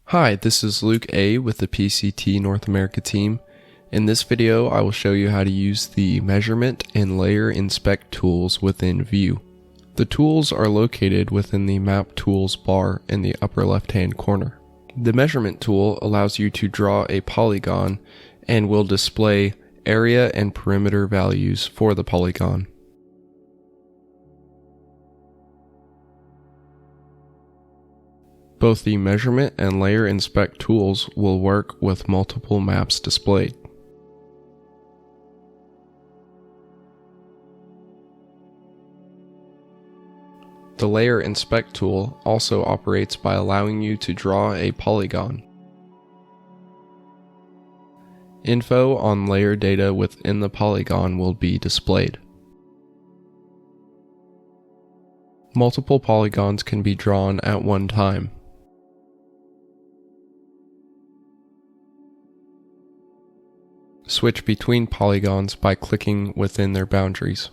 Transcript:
Hi, this is Luke A. with the PCT North America team. In this video, I will show you how to use the Measurement and Layer Inspect tools within View. The tools are located within the Map Tools bar in the upper left-hand corner. The Measurement tool allows you to draw a polygon and will display area and perimeter values for the polygon. Both the Measurement and Layer Inspect tools will work with multiple maps displayed. The Layer Inspect tool also operates by allowing you to draw a polygon. Info on layer data within the polygon will be displayed. Multiple polygons can be drawn at one time. Switch between polygons by clicking within their boundaries.